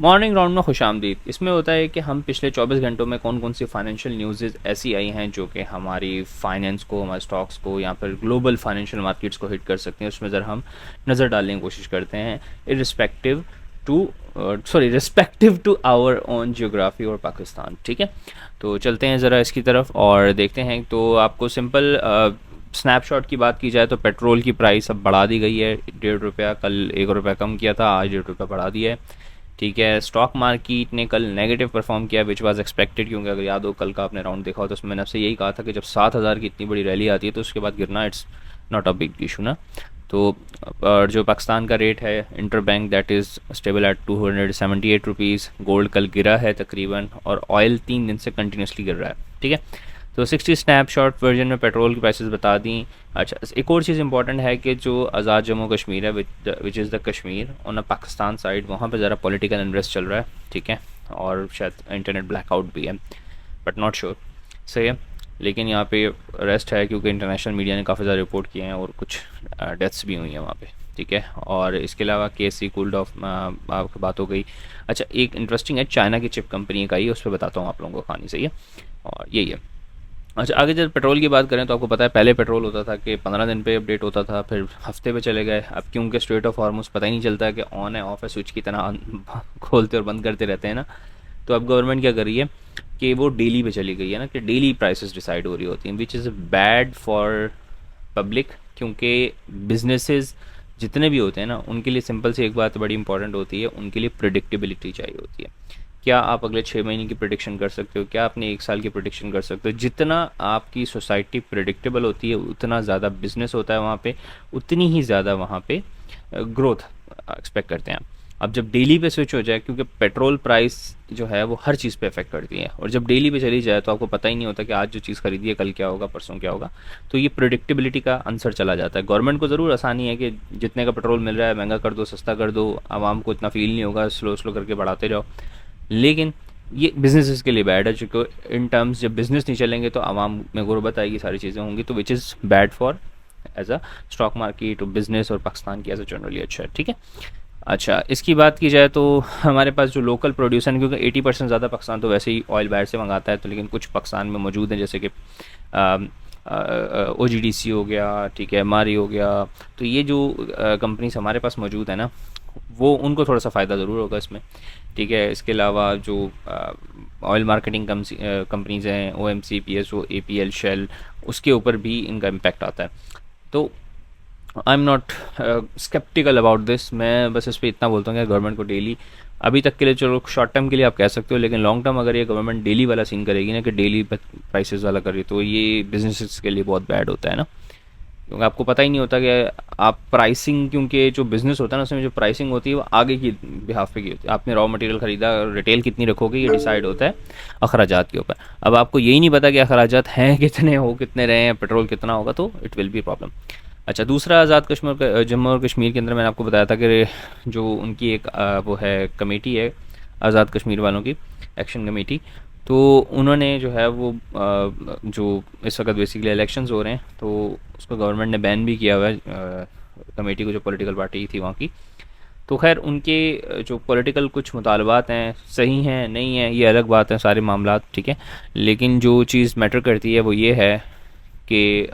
Morning round में खुशामदीद। इसमें होता है कि हम पिछले 24 घंटों में कौन कौन सी फाइनेंशियल न्यूज़ ऐसी आई हैं जो कि हमारी फाइनेंस को, हमारे स्टॉक्स को या फिर ग्लोबल फाइनेंशियल मार्केट्स को हिट कर सकते हैं, उसमें ज़रा हम नज़र डालने की कोशिश करते हैं irrespective to respective to our own geography और पाकिस्तान। ठीक है, तो चलते हैं ज़रा इसकी तरफ और देखते हैं। तो आपको सिंपल स्नैपशॉट की बात की जाए तो पेट्रोल की प्राइस अब बढ़ा दी गई है, 1.5 रुपया, कल 1 रुपया कम किया था, आज 1.5 रुपया बढ़ा दिया है। ठीक है, स्टॉक मार्केट ने कल नेगेटिव परफॉर्म किया विच वाज एक्सपेक्टेड, क्योंकि अगर याद हो कल का आपने राउंड देखा हो तो उसमें मैंने आपसे यही कहा था कि जब 7,000 की इतनी बड़ी रैली आती है तो उसके बाद गिरना it's not a big issue ना। तो जो पाकिस्तान का रेट है inter bank that is stable at 278 rupees. Gold कल गिरा है तकरीबन, और ऑयल 3 दिन से कंटिन्यूसली गिर रहा है। ठीक है, तो 60 स्नैपशॉट वर्जन में पेट्रोल की प्राइसेस बता दी। अच्छा, एक और चीज़ इंपॉर्टेंट है कि जो आज़ाद जम्मू कश्मीर है which is the Kashmir on a Pakistan side, वहाँ पे ज़रा पॉलिटिकल अनरेस्ट चल रहा है। ठीक है, और शायद इंटरनेट ब्लैकआउट भी है, बट नॉट श्योर। सही है, लेकिन यहाँ पे रेस्ट है क्योंकि इंटरनेशनल मीडिया ने काफ़ी ज़्यादा रिपोर्ट किए हैं और कुछ डेथ्स भी हुई हैं वहाँ पे। ठीक है, और इसके अलावा KC कूल्ड ऑफ बात हो गई। अच्छा, एक इंटरेस्टिंग है, चाइना की चिप कंपनी का ही, उस पर बताता हूँ आप लोगों को कहानी। सही है, और यही है। अच्छा, आगे जब पेट्रोल की बात करें तो आपको पता है पहले पेट्रोल होता था कि 15 दिन पे अपडेट होता था, फिर हफ्ते पे चले गए। अब क्योंकि स्ट्रेट ऑफ हार्मोज पता ही नहीं चलता है कि ऑन है ऑफ है, स्विच की तरह खोलते और बंद करते रहते हैं ना। तो अब गवर्नमेंट क्या कर रही है कि वो डेली पे चली गई है ना, कि डेली प्राइसेस डिसाइड हो रही होती हैं, विच इज़ बैड फॉर पब्लिक। क्योंकि बिजनेसेस जितने भी होते हैं ना, उनके लिए सिंपल सी एक बात बड़ी इंपॉर्टेंट होती है, उनके लिए प्रिडिक्टेबिलिटी चाहिए होती है। क्या आप अगले 6 महीने की प्रिडिक्शन कर सकते हो? क्या अपने 1 साल की प्रिडिक्शन कर सकते हो? जितना आपकी सोसाइटी प्रिडिक्टेबल होती है उतना ज़्यादा बिजनेस होता है वहाँ पे, उतनी ही ज़्यादा वहाँ पे ग्रोथ एक्सपेक्ट करते हैं। अब जब डेली पे स्विच हो जाए, क्योंकि पेट्रोल प्राइस जो है वो हर चीज़ पे अफेक्ट करती है, और जब डेली पे चली जाए तो आपको पता ही नहीं होता कि आज जो चीज़ खरीदी है कल क्या होगा, परसों क्या होगा। तो ये प्रिडिक्टेबिलिटी का आंसर चला जाता है। गवर्नमेंट को ज़रूर आसानी है कि जितने का पेट्रोल मिल रहा है महंगा कर दो, सस्ता कर दो, आवाम को इतना फील नहीं होगा, स्लो स्लो करके बढ़ाते जाओ। लेकिन ये बिजनेसेस के लिए बैड है, क्योंकि इन टर्म्स जब बिजनेस नहीं चलेंगे तो आवाम में गुर्बत आएगी, सारी चीज़ें होंगी, तो which is bad for as a stock market और बिजनेस और पाकिस्तान की एज अ जनरली अच्छा है। ठीक है, अच्छा, इसकी बात की जाए तो हमारे पास जो लोकल प्रोड्यूसर हैं, क्योंकि 80% ज़्यादा पाकिस्तान तो वैसे ही ऑयल बाहर से मंगाता है, तो लेकिन कुछ पाकिस्तान में मौजूद हैं जैसे कि OGDC हो गया, ठीक है, मारी हो गया। तो ये जो कंपनीज हमारे पास मौजूद है ना, वो उनको थोड़ा सा फ़ायदा ज़रूर होगा इसमें। ठीक है, इसके अलावा जो ऑयल मार्केटिंग कंपनीज़ हैं, OMC, PSO, APL, शेल, उसके ऊपर भी इनका इम्पेक्ट आता है। तो I am not sceptical about this. मैं बस इस पर इतना बोलता हूँ कि गवर्नमेंट को डेली, अभी तक के लिए चलो शॉर्ट टर्म के लिए आप कह सकते हो, लेकिन लॉन्ग टर्म अगर ये गवर्नमेंट डेली वाला सीन करेगी ना, कि डेली प्राइसेस वाला कर रही, तो ये बिजनेसेस के लिए बहुत बैड होता है ना। क्योंकि आपको पता ही नहीं होता कि आप प्राइसिंग, क्योंकि जो बिज़नेस होता है ना उसमें जो प्राइसिंग होती है वो आगे की बिहाफ पे की होती है। आपने रॉ मटेरियल ख़रीदा, रिटेल कितनी रखोगे ये डिसाइड होता है अखराजात के ऊपर। अब आपको यही नहीं पता कि अखराजात हैं कितने, हो कितने रहे हैं, पेट्रोल कितना होगा, तो इट विल बी प्रॉब्लम। अच्छा, दूसरा आज़ाद कश्मीर का, जम्मू और कश्मीर के अंदर मैंने आपको बताया था कि जो उनकी एक वो है कमेटी है आज़ाद कश्मीर वालों की, एक्शन कमेटी। तो उन्होंने जो है वो जो इस वक्त बेसिकली इलेक्शंस हो रहे हैं, तो उसको गवर्नमेंट ने बैन भी किया हुआ है कमेटी को, जो पॉलिटिकल पार्टी थी वहाँ की। तो खैर उनके जो पॉलिटिकल कुछ मुतालबात हैं, सही हैं नहीं हैं ये अलग बात है, सारे मामलात। ठीक है, लेकिन जो चीज़ मैटर करती है वो ये है कि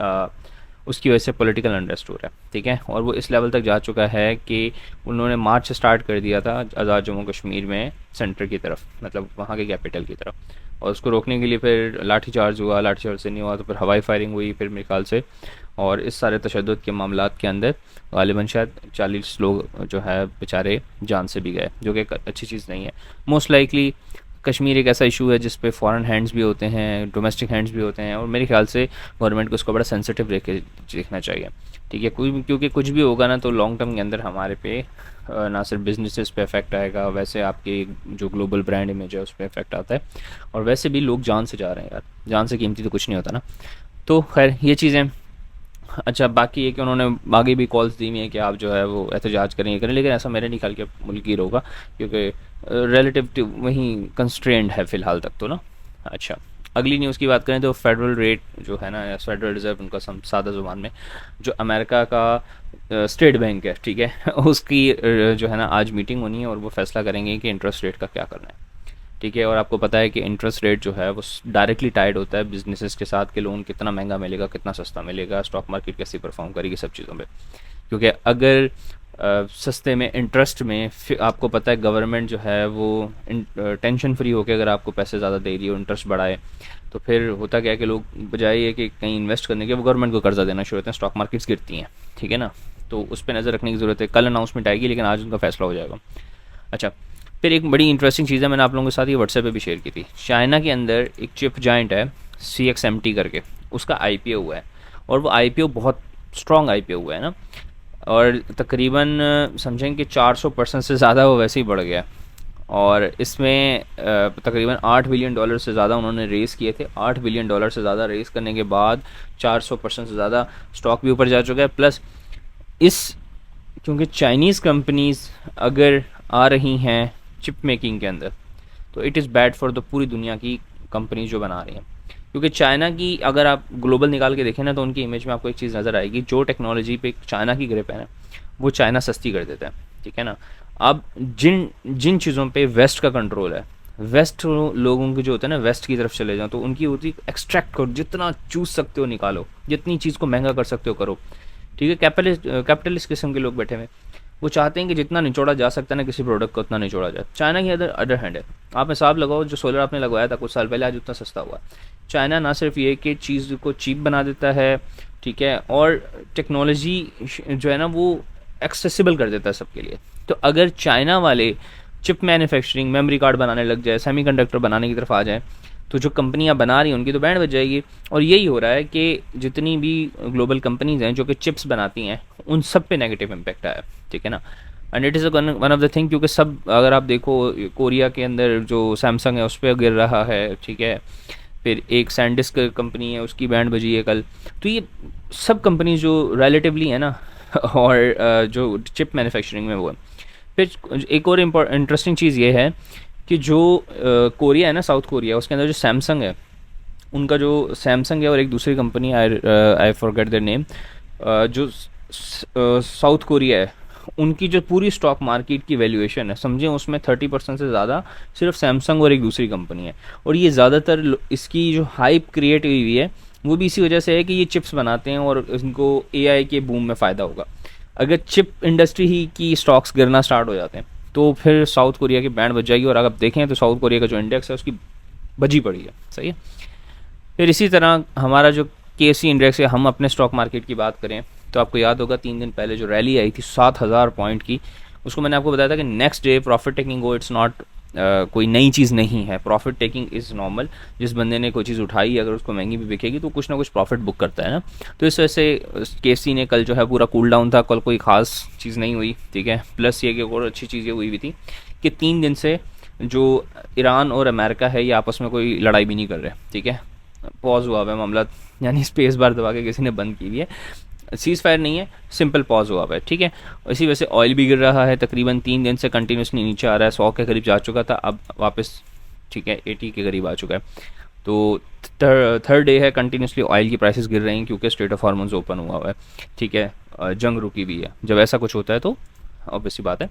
उसकी वजह से पॉलिटिकल अनरेस्ट हो रहा है। ठीक है, और वो इस लेवल तक जा चुका है कि उन्होंने मार्च स्टार्ट कर दिया था आज़ाद जम्मू कश्मीर में सेंटर की तरफ, मतलब वहाँ के कैपिटल की तरफ, और उसको रोकने के लिए फिर लाठी चार्ज हुआ, लाठी चार्ज से नहीं हुआ तो फिर हवाई फायरिंग हुई फिर मेरे ख्याल से। और इस सारे तशद्दुद के मामलात के अंदर गालिबन शायद 40 लोग जो है बेचारे जान से भी गए, जो कि एक अच्छी चीज़ नहीं है। मोस्ट लाइकली कश्मीर एक ऐसा इशू है जिस पे फॉरेन हैंड्स भी होते हैं, डोमेस्टिक हैंड्स भी होते हैं, और मेरे ख्याल से गवर्नमेंट को इसको बड़ा सेंसिटिव रह के देखना चाहिए। ठीक है, कोई क्योंकि कुछ भी होगा ना तो लॉन्ग टर्म के अंदर हमारे पे ना सिर्फ बिजनेसेस पे इफेक्ट आएगा, वैसे आपके जो ग्लोबल ब्रांड इमेज है उस पर इफेक्ट आता है, और वैसे भी लोग जान से जा रहे हैं यार, जान से कीमती तो कुछ नहीं होता ना। तो खैर ये चीज़ें। अच्छा, बाकी ये कि उन्होंने आगे भी कॉल्स दी हुई हैं कि आप जो है वो एहतजाज करें, ये करें, लेकिन ऐसा मेरे नहीं ख्याल कि मुल्क गिर होगा, क्योंकि रिलेटिव वहीं कंस्ट्रेंड है फ़िलहाल तक तो ना। अच्छा, अगली न्यूज़ की बात करें तो फेडरल रेट जो है ना, या फेडरल रिजर्व उनका सादा ज़ुबान में, जो अमेरिका का स्टेट बैंक है, ठीक है, उसकी जो है ना आज मीटिंग होनी है और वो फैसला करेंगे कि इंटरेस्ट रेट का क्या करना है, ठीक है। और आपको पता है कि इंटरेस्ट रेट जो है वो डायरेक्टली टाइड होता है बिजनेसेस के साथ, कि लोन कितना महंगा मिलेगा, कितना सस्ता मिलेगा, स्टॉक मार्केट कैसी परफॉर्म करेगी, सब चीज़ों पे। क्योंकि अगर सस्ते में इंटरेस्ट में फिर आपको पता है गवर्नमेंट जो है वो टेंशन फ्री होकर अगर आपको पैसे ज़्यादा दे रही हो, इंटरेस्ट बढ़ाए, तो फिर होता क्या है कि लोग बजाय ये कि कहीं इन्वेस्ट करने के वो गवर्नमेंट को कर्जा देना शुरू होते हैं, स्टॉक मार्केट्स गिरती हैं, ठीक है ना। तो उस पर नज़र रखने की ज़रूरत है। कल अनाउंसमेंट आएगी लेकिन आज उनका फैसला हो जाएगा। अच्छा, फिर एक बड़ी इंटरेस्टिंग चीज़ है, मैंने आप लोगों के साथ ये व्हाट्सएप पे भी शेयर की थी। चाइना के अंदर एक चिप जाइंट है CXMT करके, उसका IPO हुआ है, और वो IPO बहुत स्ट्रॉन्ग IPO हुआ है ना, और तकरीबन समझें कि 400% से ज़्यादा वो वैसे ही बढ़ गया। और इसमें तकरीबन $8 बिलियन से ज़्यादा उन्होंने रेज़ किए थे। $8 बिलियन से ज़्यादा रेज़ करने के बाद 400% से ज़्यादा स्टॉक भी ऊपर जा चुका है। प्लस इस क्योंकि चाइनीज़ कंपनीज़ अगर आ रही हैं चिप मेकिंग के अंदर, तो it is bad for the पूरी दुनिया की कंपनी जो बना रही हैं। क्योंकि चाइना की अगर आप ग्लोबल निकाल के देखें ना, तो उनकी इमेज में आपको एक चीज़ नज़र आएगी, जो टेक्नोलॉजी पे चाइना की ग्रिप है ना, वो चाइना सस्ती कर देता है, ठीक है ना। अब जिन जिन चीज़ों पे वेस्ट का कंट्रोल है, वेस्ट लोगों के जो होता है ना, वेस्ट की तरफ चले जाओ, तो उनकी होती एक्सट्रैक्ट करो, जितना चूज सकते हो निकालो, जितनी चीज़ को महंगा कर सकते हो करो, ठीक है। कैपिटलिस्ट किस्म के लोग बैठे हुए, वो चाहते हैं कि जितना निचोड़ा जा सकता है ना किसी प्रोडक्ट को, उतना निचोड़ा जाए। चाइना की अदर हैंड है, आप हिसाब लगाओ, जो सोलर आपने लगवाया था कुछ साल पहले, आज उतना सस्ता हुआ। चाइना ना सिर्फ ये कि चीज़ को चीप बना देता है, ठीक है, और टेक्नोलॉजी जो है ना वो एक्सेसिबल कर देता है सबके लिए। तो अगर चाइना वाले चिप मैन्युफैक्चरिंग, मेमोरी कार्ड बनाने लग जाए, सेमीकंडक्टर बनाने की तरफ आ जाए, तो जो कंपनियां बना रही हैं उनकी तो बैंड बज जाएगी। और यही हो रहा है कि जितनी भी ग्लोबल कंपनीज हैं जो कि चिप्स बनाती हैं, उन सब पे नेगेटिव इम्पैक्ट आया, ठीक है ना। And it is one of the thing, क्योंकि सब अगर आप देखो कोरिया के अंदर जो सैमसंग है उस पर गिर रहा है, ठीक है, फिर एक सैंडिस्क कंपनी है उसकी बैंड बजी है कल। तो ये सब कंपनी जो रिलेटिवली है ना और जो चिप मैन्युफैक्चरिंग में वो है। फिर एक और इंटरेस्टिंग चीज़ ये है कि जो कोरिया है ना, साउथ कोरिया, उसके अंदर जो सैमसंग है, उनका जो सैमसंग है और एक दूसरी company I forget their name, जो साउथ कोरिया है, उनकी जो पूरी स्टॉक मार्केट की वैल्यूएशन है, समझें उसमें 30% से ज़्यादा सिर्फ सैमसंग और एक दूसरी कंपनी है। और ये ज़्यादातर इसकी जो हाइप क्रिएट हुई है वो भी इसी वजह से है कि ये चिप्स बनाते हैं और इनको AI के बूम में फ़ायदा होगा। अगर चिप इंडस्ट्री ही की स्टॉक्स गिरना स्टार्ट हो जाते हैं तो फिर साउथ कोरिया की बैंड बज जाएगी। और अगर आप देखें तो साउथ कोरिया का जो इंडेक्स है उसकी बजी पड़ी है, सही है। फिर इसी तरह हमारा जो KC इंडेक्स है, हम अपने स्टॉक मार्केट की बात करें तो आपको याद होगा 3 दिन पहले जो रैली आई थी 7,000 पॉइंट की, उसको मैंने आपको बताया था कि नेक्स्ट डे प्रॉफिट टेकिंग हो, इट्स नॉट कोई नई चीज़ नहीं है, प्रॉफिट टेकिंग इज़ नॉर्मल। जिस बंदे ने कोई चीज़ उठाई अगर उसको महंगी भी बिकेगी तो कुछ ना कुछ प्रॉफिट बुक करता है ना। तो इस वजह से KC ने कल जो है पूरा कूल डाउन था, कल कोई ख़ास चीज़ नहीं हुई, ठीक है। प्लस ये कि और अच्छी चीज़ ये हुई हुई थी कि 3 दिन से जो ईरान और अमेरिका है ये आपस में कोई लड़ाई भी नहीं कर रहे, ठीक है। पॉज हुआ हुआ है मामला, यानी स्पेस बार दबा के किसी ने बंद की हुई है, सीज़ फायर नहीं है, सिंपल पॉज हुआ हुआ है, ठीक है। इसी वजह से ऑयल भी गिर रहा है, तकरीबन 3 दिन से कंटिन्यूसली नीचे आ रहा है, 100 के करीब जा चुका था, अब वापस ठीक है 80 के करीब आ चुका है। तो थर्ड डे है कंटिन्यूसली ऑयल की प्राइसेस गिर रही हैं क्योंकि स्ट्रेट ऑफ हार्मोन्स ओपन हुआ हुआ है, ठीक है। जंग रुकी हुई है, जब ऐसा कुछ होता है तो ऑब्वियसली बात है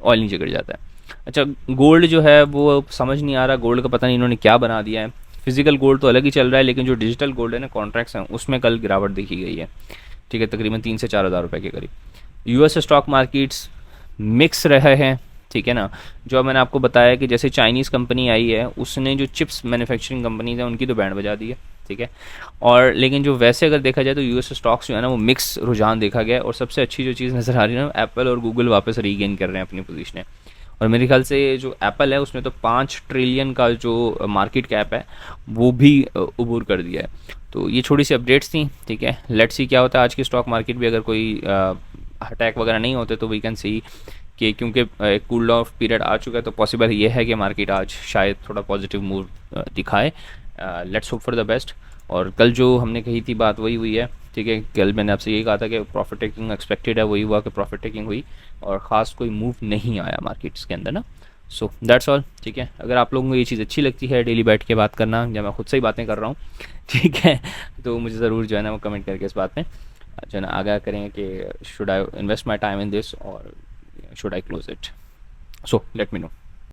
ऑयल नीचे गिर जाता है। अच्छा, गोल्ड जो है वो समझ नहीं आ रहा, गोल्ड का पता नहीं इन्होंने क्या बना दिया है। फिजिकल गोल्ड तो अलग ही चल रहा है, लेकिन जो डिजिटल गोल्ड है ना, कॉन्ट्रैक्ट्स हैं, उसमें कल गिरावट देखी गई है, ठीक है, तकरीबन 3 से 4 हज़ार रुपये के करीब। US स्टॉक मार्केट्स मिक्स रहे हैं, ठीक है ना। जो मैंने आपको बताया कि जैसे चाइनीज़ कंपनी आई है उसने जो चिप्स मैन्युफैक्चरिंग कंपनीज हैं उनकी तो बैंड बजा दी है, ठीक है। और लेकिन जो वैसे अगर देखा जाए तो US स्टॉक्स जो है ना वो मिक्स रुझान देखा गया है। और सबसे अच्छी जो चीज़ नज़र आ रही है ना, एप्पल और गूगल वापस रीगेन कर रहे हैं अपनी पोजीशनें। और मेरे ख्याल से जो एप्पल है उसने तो 5 ट्रिलियन का जो मार्केट कैप है वो भी अबूर कर दिया है। तो ये छोटी सी अपडेट्स थी, ठीक है। लेट्स सी क्या होता है आज की स्टॉक मार्केट भी, अगर कोई अटैक वगैरह नहीं होते तो वी कैन सी कि क्योंकि एक कूल ऑफ पीरियड आ चुका है तो पॉसिबल ये है कि मार्केट आज शायद थोड़ा पॉजिटिव मूव दिखाए। Let's hope for the best. और कल जो हमने कही थी बात वही हुई है, ठीक है। कल मैंने आपसे यही कहा था कि प्रॉफिट टेकिंग एक्सपेक्टेड है, वही हुआ कि प्रॉफिट टेकिंग हुई और ख़ास कोई मूव नहीं आया मार्केट्स के अंदर ना। सो दैट्स ऑल, ठीक है। अगर आप लोगों को ये चीज़ अच्छी लगती है डेली बैठ के बात करना, या मैं खुद से ही बातें कर रहा हूँ ठीक है, तो मुझे ज़रूर जो है ना वो कमेंट करके इस बात में जो है ना आगाह करें कि should I invest my time in this और should I close it. So let me no.